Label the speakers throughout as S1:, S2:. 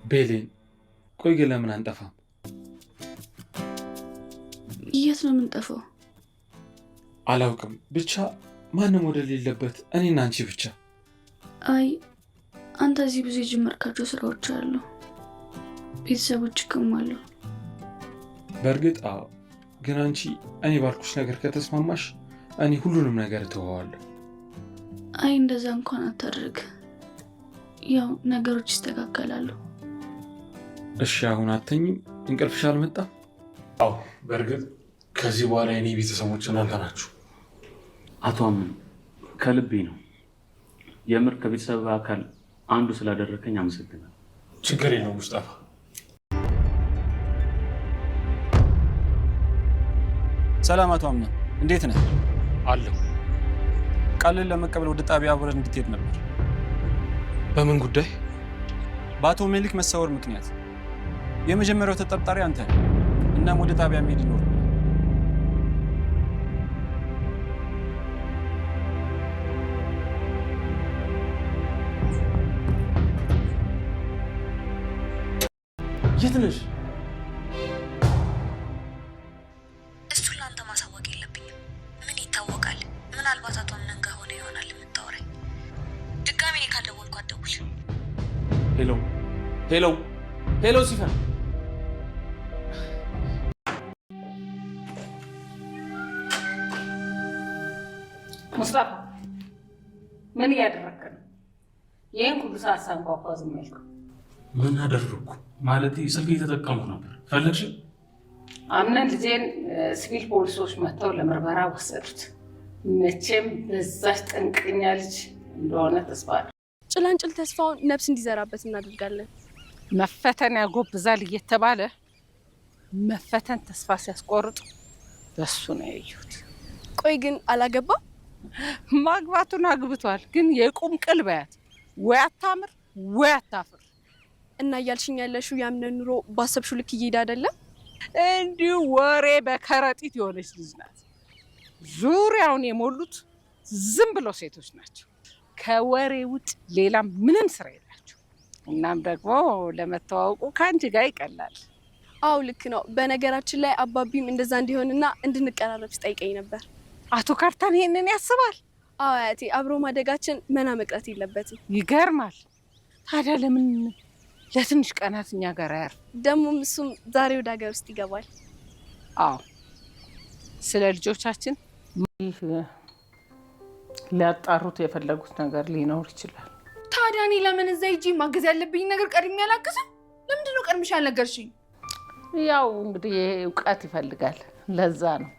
S1: ቤሌን ቆይ ግን ለምን አንጠፋም?
S2: የት ነው የምንጠፋው?
S1: አላውቅም ብቻ ማንም ወደ ሌለበት እኔና አንቺ ብቻ።
S2: አይ አንተ እዚህ ብዙ የጀመርካቸው ስራዎች አሉ፣ ቤተሰቦች ከማሉ።
S1: በእርግጥ አዎ፣ ግን አንቺ እኔ ባልኩሽ ነገር ከተስማማሽ እኔ ሁሉንም ነገር እተወዋለሁ።
S2: አይ እንደዛ እንኳን አታድርግ፣ ያው ነገሮች ይስተካከላሉ።
S1: እሺ አሁን አተኝም? እንቅልፍሽ አልመጣም? አዎ በእርግጥ ከዚህ በኋላ የኔ ቤተሰቦች እናንተ ናችሁ።
S3: አቶ አምን ከልቤ ነው የምር ከቤተሰብ አካል አንዱ ስላደረከኝ አመሰግናለሁ።
S1: ችግር የለውም ሙስጣፋ።
S4: ሰላም አቶ አምን እንዴት ነህ?
S1: አለሁ።
S4: ቃልን ለመቀበል ወደ ጣቢያ አብረን እንድትሄድ ነበር።
S1: በምን ጉዳይ?
S4: በአቶ ሜሊክ መሰወር ምክንያት የመጀመሪያው ተጠርጣሪ አንተ ነህ። እናም ወደ ጣቢያ መሄድ ይኖር።
S1: የት ነሽ?
S5: እሱን ለአንተ ማሳወቅ የለብኝም። ምን ይታወቃል? ምናልባት አቶ አምነን ጋር ሆነ ይሆናል የምታወራኝ። ድጋሜ እኔ ካልደወልኩ አትደውል።
S1: ሄሎ ሄሎ ሄሎ ሲፈን
S6: ሙስጣፋ ምን እያደረግክ ነው? ይህን ሁሉ ሰዓት ሳንኳኳ ዝም ያልከው?
S3: ምን አደረግኩ? ማለት ስልክ እየተጠቀምኩ ነበር። ፈለግሽ?
S6: አምነን ልጄን ሲቪል ፖሊሶች መጥተው ለምርመራ ወሰዱት። መቼም በዛች ጠንቀኛ ልጅ እንደሆነ ተስፋ ነው።
S7: ጭላንጭል ተስፋውን ነፍስ እንዲዘራበት እናደርጋለን።
S6: መፈተን ያጎብዛል እየተባለ መፈተን ተስፋ ሲያስቆርጡ በሱ ነው ያየሁት።
S7: ቆይ ግን አላገባ?
S6: ማግባቱን አግብቷል፣ ግን የቁም ቅል በያት ወይ አታምር ወይ አታፍር።
S7: እና እያልሽኝ ያለሽው ያምነን ኑሮ ባሰብሽው ልክ እየሄደ አይደለም?
S6: እንዲሁ ወሬ በከረጢት የሆነች ልጅ ናት። ዙሪያውን የሞሉት ዝም ብለው ሴቶች ናቸው። ከወሬ ውጭ ሌላ ምንም ስራ የላቸው። እናም ደግሞ ለመተዋወቁ ከአንቺ ጋር ይቀላል።
S7: አው ልክ ነው። በነገራችን ላይ አባቢም እንደዛ እንዲሆንና እንድንቀራረብ ሲጠይቀኝ ነበር።
S6: አቶ ካርታን ይሄንን ያስባል?
S7: አዎ አያቴ፣ አብሮ ማደጋችን መና መቅረት የለበትም።
S6: ይገርማል። ታዲያ ለምን ለትንሽ ቀናት እኛ ጋር ያር?
S7: ደሞም እሱም ዛሬ ወደ ሀገር ውስጥ ይገባል።
S6: አዎ ስለ ልጆቻችን ሊያጣሩት የፈለጉት ነገር ሊኖር ይችላል።
S8: ታዲያ እኔ ለምን እዛ ሂጂ ማገዝ ያለብኝ ነገር ቀድሜ አላግዝም? ለምንድን ነው ቀድመሽ ያልነገርሽኝ?
S6: ያው እንግዲህ እውቀት ይፈልጋል፣ ለዛ ነው።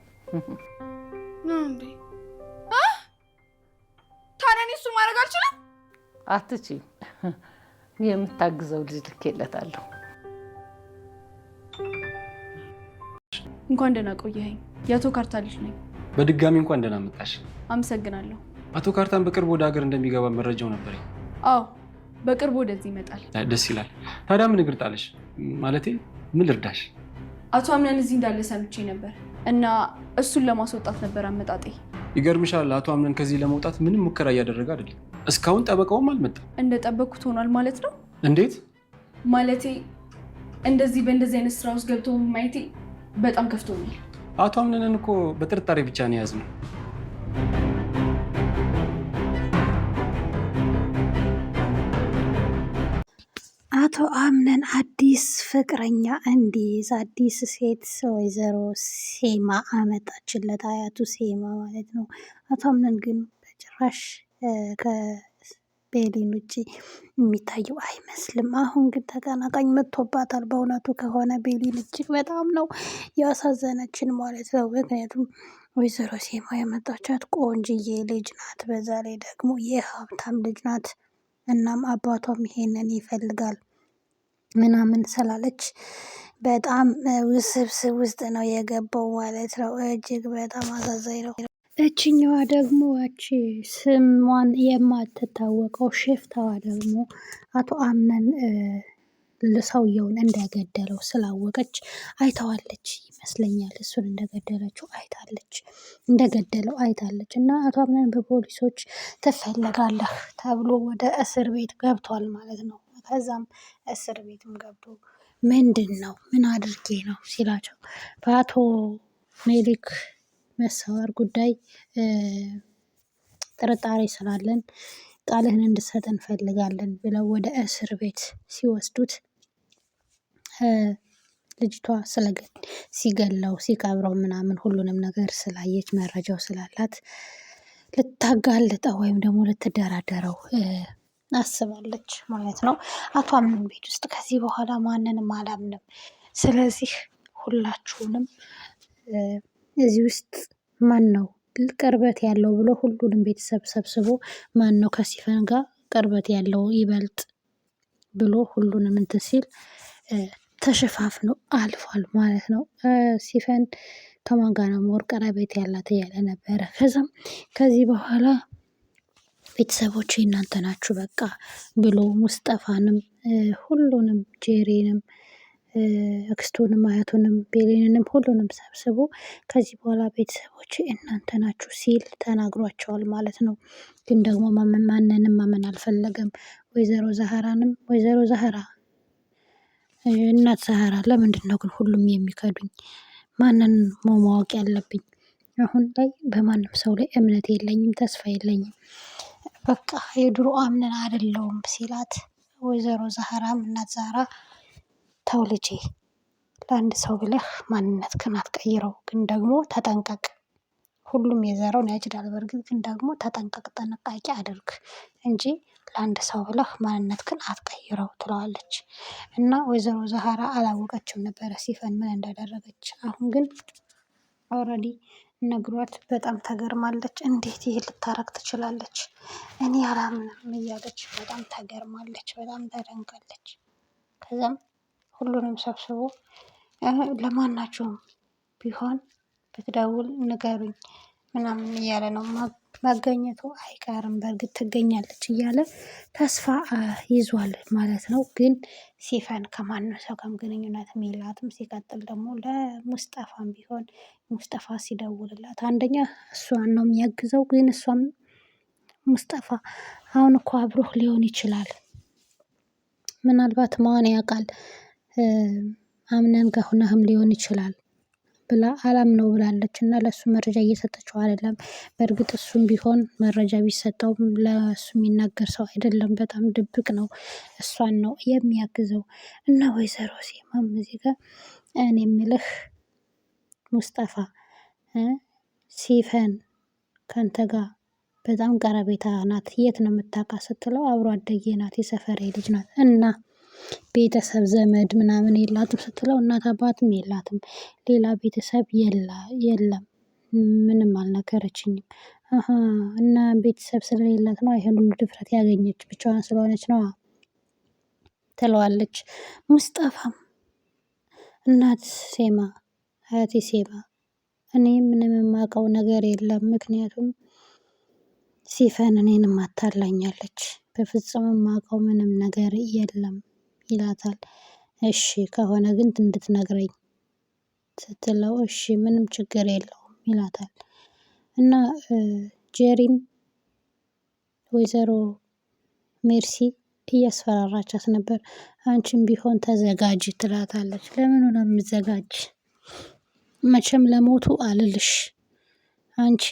S8: እንዴ ታዲያ እኔ እሱን ማድረግ አልችልም?
S6: አትችይም። የምታግዘው ልጅ ልኬለታለሁ።
S2: እንኳን ደህና ቆየኸኝ። የአቶ ካርታ ልጅ ነኝ።
S1: በድጋሚ እንኳን ደህና መጣሽ።
S2: አመሰግናለሁ።
S1: አቶ ካርታን በቅርብ ወደ ሀገር እንደሚገባ መረጃው ነበረኝ።
S2: አዎ በቅርቡ ወደዚህ ይመጣል።
S1: ደስ ይላል። ታዲያ ምን እግር ጣለሽ? ማለቴ ምን ልርዳሽ?
S2: አቶ አምነን እዚህ እንዳለ ሰምቼ ነበር እና እሱን ለማስወጣት ነበር አመጣጤ።
S1: ይገርምሻል፣ አቶ አምነን ከዚህ ለመውጣት ምንም ሙከራ እያደረገ አይደለም። እስካሁን ጠበቃውም አልመጣም።
S2: እንደጠበቅኩት ሆኗል ማለት ነው?
S1: እንዴት?
S2: ማለቴ እንደዚህ በእንደዚህ አይነት ስራ ውስጥ ገብቶ ማየቴ በጣም ከፍቶኛል።
S1: አቶ አምነንን እኮ በጥርጣሬ ብቻ ነው የያዝነው።
S9: አቶ አምነን አዲስ ፍቅረኛ እንዲይዝ አዲስ ሴት ወይዘሮ ሴማ አመጣችለት፣ አያቱ ሴማ ማለት ነው። አቶ አምነን ግን በጭራሽ ከቤሊን ውጭ የሚታየው አይመስልም። አሁን ግን ተቀናቃኝ መጥቶባታል። በእውነቱ ከሆነ ቤሊን እጅግ በጣም ነው ያሳዘነችን ማለት ነው። ምክንያቱም ወይዘሮ ሴማ የመጣቻት ቆንጅዬ ልጅ ናት፣ በዛ ላይ ደግሞ የሀብታም ልጅ ናት። እናም አባቷም ይሄንን ይፈልጋል ምናምን ስላለች በጣም ውስብስብ ውስጥ ነው የገባው ማለት ነው። እጅግ በጣም አሳዛኝ ነው። እችኛዋ ደግሞ ያቺ ስሟን የማትታወቀው ሽፍታዋ ደግሞ አቶ አምነን ሰውየውን እንደገደለው ስላወቀች አይተዋለች ይመስለኛል። እሱን እንደገደለው አይታለች። እና አቶ አምነን በፖሊሶች ትፈለጋለህ ተብሎ ወደ እስር ቤት ገብቷል ማለት ነው። ከዛም እስር ቤትም ገብቶ ምንድን ነው ምን አድርጌ ነው ሲላቸው በአቶ ሜሊክ መሰወር ጉዳይ ጥርጣሬ ስላለን ቃልህን እንድትሰጥ እንፈልጋለን ብለው ወደ እስር ቤት ሲወስዱት ልጅቷ ሲገለው ሲቀብረው ምናምን ሁሉንም ነገር ስላየች መረጃው ስላላት ልታጋልጠው ወይም ደግሞ ልትደራደረው አስባለች ማለት ነው። አቶ አምነን ቤት ውስጥ ከዚህ በኋላ ማንንም አላምንም፣ ስለዚህ ሁላችሁንም እዚህ ውስጥ ማን ነው ቅርበት ያለው ብሎ ሁሉንም ቤተሰብ ሰብስቦ ማን ነው ከሲፈን ጋር ቅርበት ያለው ይበልጥ ብሎ ሁሉንም እንትን ሲል ተሸፋፍኖ አልፏል ማለት ነው። ሲፈን ከማን ጋር ነው ሞር ቀረቤት ያላት እያለ ነበረ። ከዛም ከዚህ በኋላ ቤተሰቦቼ እናንተ ናችሁ በቃ ብሎ ሙስጠፋንም ሁሉንም ጄሪንም አክስቱንም አያቱንም ቤሌንንም ሁሉንም ሰብስቦ ከዚህ በኋላ ቤተሰቦቼ እናንተ ናችሁ ሲል ተናግሯቸዋል ማለት ነው። ግን ደግሞ ማንንም ማመን አልፈለገም። ወይዘሮ ዛህራ እናት ዛህራ ለምንድን ነው ግን ሁሉም የሚከዱኝ? ማንን ማወቅ ያለብኝ? አሁን ላይ በማንም ሰው ላይ እምነት የለኝም፣ ተስፋ የለኝም። በቃ የድሮ አምነን አይደለውም ሲላት ወይዘሮ ዛህራም እናት ዛህራ ተው ልጄ፣ ለአንድ ሰው ብለህ ማንነትህን አትቀይረው፣ ግን ደግሞ ተጠንቀቅ። ሁሉም የዘራውን ያጭዳል። በእርግጥ ግን ደግሞ ተጠንቀቅ፣ ጥንቃቄ አድርግ እንጂ ለአንድ ሰው ብለህ ማንነትህን አትቀይረው ትለዋለች። እና ወይዘሮ ዛህራ አላወቀችም ነበረ ሲፈን ምን እንዳደረገች። አሁን ግን ኦልሬዲ ነግሯት በጣም ተገርማለች። እንዴት ይህ ልታረግ ትችላለች? እኔ አላምንም እያለች በጣም ተገርማለች፣ በጣም ተደንቃለች። ከዛም ሁሉንም ሰብስቦ ለማናቸውም ቢሆን ብትደውል ንገሩኝ ምናምን እያለ ነው። መገኘቱ አይቀርም በእርግጥ ትገኛለች እያለ ተስፋ ይዟል ማለት ነው። ግን ሲፈን ከማንም ሰው ጋርም ግንኙነት የላትም። ሲቀጥል ደግሞ ለሙስጠፋም ቢሆን ሙስጠፋ ሲደውልላት አንደኛ እሷን ነው የሚያግዘው። ግን እሷም ሙስጠፋ አሁን እኮ አብሮህ ሊሆን ይችላል፣ ምናልባት ማን ያውቃል፣ አምነን ጋር ሆነህም ሊሆን ይችላል ብላ አላምነው ብላለች። እና ለእሱ መረጃ እየሰጠችው አይደለም። በእርግጥ እሱም ቢሆን መረጃ ቢሰጠውም ለእሱ የሚናገር ሰው አይደለም፣ በጣም ድብቅ ነው። እሷን ነው የሚያግዘው። እና ወይዘሮ ሴማም እዚህ ጋር እኔ የምልህ ሙስጠፋ ሲፈን ከአንተ ጋር በጣም ቀረቤታ ናት፣ የት ነው የምታውቃት ስትለው አብሮ አደጌ ናት፣ የሰፈሬ ልጅ ናት እና ቤተሰብ ዘመድ ምናምን የላትም ስትለው እናት አባትም የላትም፣ ሌላ ቤተሰብ የለም፣ ምንም አልነገረችኝም። እና ቤተሰብ ስለሌላት ነው ይሄን ሁሉ ድፍረት ያገኘች ብቻዋን ስለሆነች ነው ትለዋለች። ሙስጠፋም እናት ሴማ አያቴ ሴማ እኔ ምንም የማውቀው ነገር የለም፣ ምክንያቱም ሲፈን እኔንም አታላኛለች፣ በፍጹም የማውቀው ምንም ነገር የለም ይላታል። እሺ ከሆነ ግን እንድትነግረኝ ስትለው እሺ ምንም ችግር የለውም ይላታል። እና ጄሪም ወይዘሮ ሜርሲ እያስፈራራቻት ነበር። አንቺም ቢሆን ተዘጋጅ ትላታለች። ለምኑ ነው የምዘጋጅ? መቼም ለሞቱ አልልሽ። አንቺ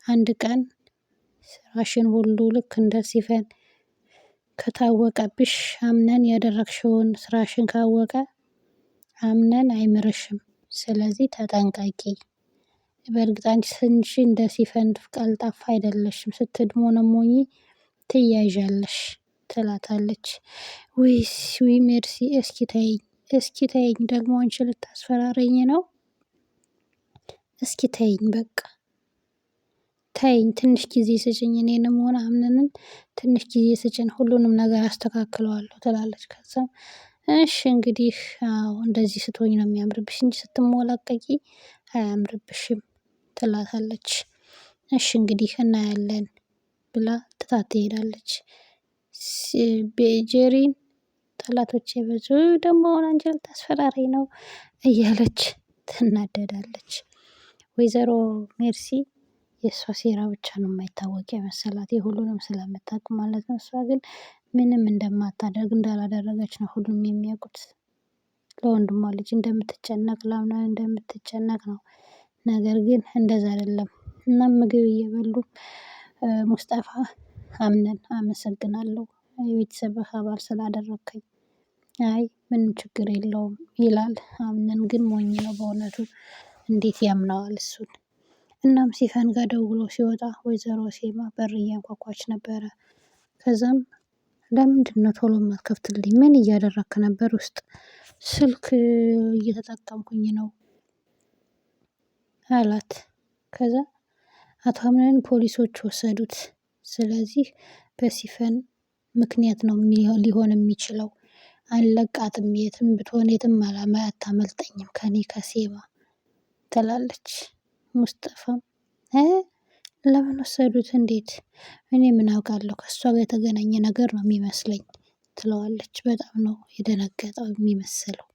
S9: አንድ ቀን ስራሽን ሁሉ ልክ እንደ ሲፈን ከታወቀብሽ አምነን ያደረግሽውን ስራሽን ካወቀ አምነን አይምርሽም። ስለዚህ ተጠንቀቂ። በእርግጥ አንቺ ትንሽ እንደ ሲፈን ቀልጣፋ አይደለሽም፣ ስትድሞነሞኚ ትያዣለሽ ትላታለች። ውይ ሜርሲ እስኪ ተይኝ ደግሞ አንቺ ልታስፈራረኝ ነው? እስኪ ተይኝ በቃ ተይኝ፣ ትንሽ ጊዜ ስጭኝ፣ እኔንም ሆነ አምነንን ትንሽ ጊዜ ስጭን፣ ሁሉንም ነገር አስተካክለዋለሁ ትላለች። ከዛም እሺ እንግዲህ እንደዚህ ስትሆኝ ነው የሚያምርብሽ እንጂ ስትሞላቀቂ አያምርብሽም ትላታለች። እሺ እንግዲህ እናያለን ብላ ትታት ትሄዳለች። ጄሪን ጠላቶቼ ብዙ ደግሞ አንቺ ልታስፈራሪኝ ነው እያለች ትናደዳለች። ወይዘሮ ሜርሲ የእሷ ሴራ ብቻ ነው የማይታወቅ የመሰላት የሁሉንም ስለምታውቅ ማለት ነው። እሷ ግን ምንም እንደማታደርግ እንዳላደረገች ነው ሁሉም የሚያውቁት። ለወንድሟ ልጅ እንደምትጨነቅ ለአምናን እንደምትጨነቅ ነው። ነገር ግን እንደዛ አይደለም። እናም ምግብ እየበሉ ሙስጠፋ አምነን አመሰግናለሁ የቤተሰብህ አባል ስላደረከኝ። አይ ምንም ችግር የለውም ይላል። አምነን ግን ሞኝ ነው በእውነቱ እንዴት ያምነዋል እሱን። እናም ሲፈን ጋር ደውሎ ሲወጣ ወይዘሮ ሴማ በር እያንኳኳች ነበረ። ከዛም ለምንድነው ቶሎ የማትከፍትልኝ? ምን እያደረክ ነበር? ውስጥ ስልክ እየተጠቀምኩኝ ነው አላት። ከዛ አቶ አምነን ፖሊሶች ወሰዱት። ስለዚህ በሲፈን ምክንያት ነው ሊሆን የሚችለው። አልለቃትም፣ የትም ብትሆን የትም አታመልጠኝም ከኔ ከሴማ ትላለች። ሙስጠፋም ለምን ወሰዱት? እንዴት? እኔ ምን አውቃለሁ? ከእሷ ጋር የተገናኘ ነገር ነው የሚመስለኝ ትለዋለች። በጣም ነው የደነገጠው የሚመስለው።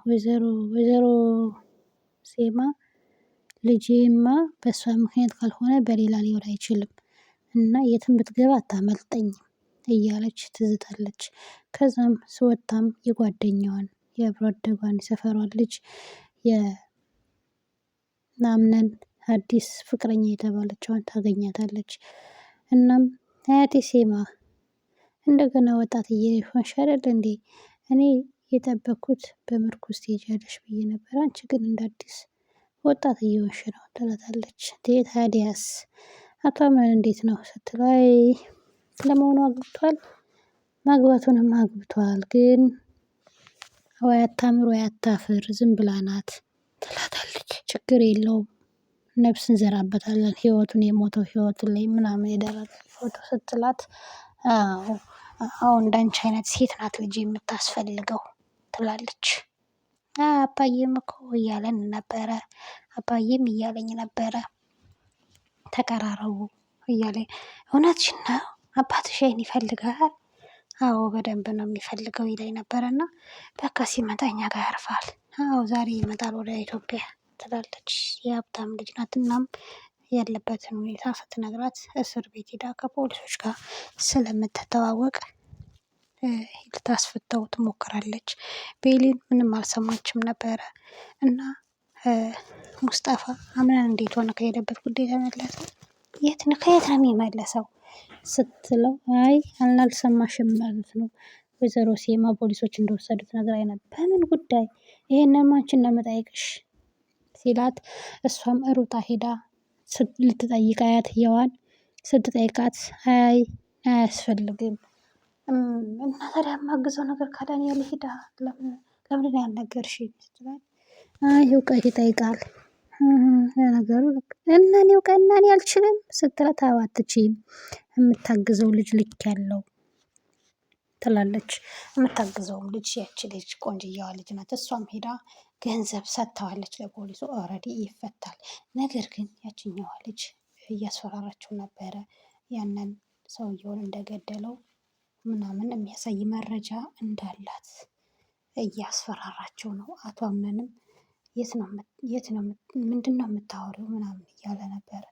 S9: ወይዘሮ ሴማ ልጄማ በእሷ ምክንያት ካልሆነ በሌላ ሊሆን አይችልም እና የትም ብትገባ አታመልጠኝም እያለች ትዝታለች። ከዛም ስወጣም የጓደኛዋን የአብሮ አደጓን የሰፈሯን ልጅ የናምነን አዲስ ፍቅረኛ የተባለችዋን ታገኛታለች። እናም አያቴ ሴማ እንደገና ወጣት እየሆንሽ አይደል እንዴ? እኔ የጠበኩት በምርኩዝ ትሄጃለሽ ብዬ ነበር። አንቺ ግን እንደ አዲስ ወጣት እየሆንሽ ነው ትላታለች። ታዲያስ አቶ አምነን እንዴት ነው ስትለው፣ አይ ለመሆኑ አግብቷል? ማግባቱንም አግብቷል፣ ግን ወይ አታምር ወይ አታፍር ዝም ብላ ናት ትላታለች። ችግር የለውም ነፍስ እንዘራበታለን ህይወቱን የሞተው ህይወቱን ላይ ምናምን የደረገ ፎቶ ስትላት፣ አዎ እንዳንቺ አይነት ሴት ናት ልጅ የምታስፈልገው ትላለች። አባዬም እኮ እያለን ነበረ፣ አባዬም እያለኝ ነበረ ተቀራረቡ እያለ። እውነትሽን ነው አባትሽ ይሄን ይፈልጋል? አዎ በደንብ ነው የሚፈልገው ይለኝ ነበረና በቃ ሲመጣ እኛ ጋር ያርፋል። አዎ ዛሬ ይመጣል ወደ ኢትዮጵያ ትላለች። የሀብታም ልጅ ናት። እናም ያለበትን ሁኔታ ስትነግራት እስር ቤት ሄዳ ከፖሊሶች ጋር ስለምትተዋወቅ ልታስፈታው ትሞክራለች። ቤሊን ምንም አልሰማችም ነበረ እና ሙስጠፋ አምነን እንዴት ሆነ ከሄደበት ጉዳይ ተመለሰ? ከየት ነው የሚመለሰው ስትለው፣ አይ አልሰማሽም ማለት ነው ወይዘሮ ሴማ ፖሊሶች እንደወሰዱት ነግራኝ ነበር። በምን ጉዳይ? ይሄንን አንቺን ነው የምጠይቅሽ ሲላት፣ እሷም ሩጣ ሄዳ ልትጠይቅ አያትየዋን ስትጠይቃት፣ አይ አያስፈልግም እና ታዲያ የማግዘው ነገር ካለ እኔ ልሂድ፣ ለምን ያልነገርሽኝ ስትላት፣ አይ እውቀት ይጠይቃል ለነገሩ እና እኔ እውቀትና እኔ አልችልም ስትላት፣ አዎ አትችይም የምታግዘው ልጅ ልክ ያለው ትላለች። የምታግዘውም ልጅ ያቺ ልጅ ቆንጅየዋ ልጅ ናት። እሷም ሄዳ ገንዘብ ሰጥተዋለች ለፖሊሱ። ኦልሬዲ ይፈታል። ነገር ግን ያችኛዋ ልጅ እያስፈራራችው ነበረ። ያንን ሰውየውን እንደገደለው ምናምን የሚያሳይ መረጃ እንዳላት እያስፈራራቸው ነው። አቶ አምነንም የት ነው ምንድነው የምታወሪው ምናምን እያለ ነበረ።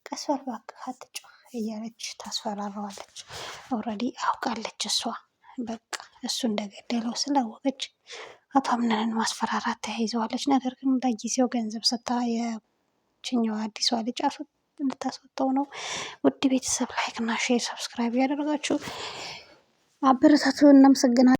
S9: ቀስ በል እባክህ አትጮህ እያለች ታስፈራራዋለች። ኦልሬዲ አውቃለች እሷ በቃ እሱ እንደገደለው ስላወቀች አቶ አምነንን ማስፈራራት ተያይዘዋለች። ነገር ግን ለጊዜው ገንዘብ ሰጥታ የችኛዋ አዲሷ ልጅ ልታስወጣው ነው። ውድ ቤተሰብ ላይክ እና ሼር ሰብስክራይብ ያደረጋችሁ አበረታቱ። እናመሰግናለን።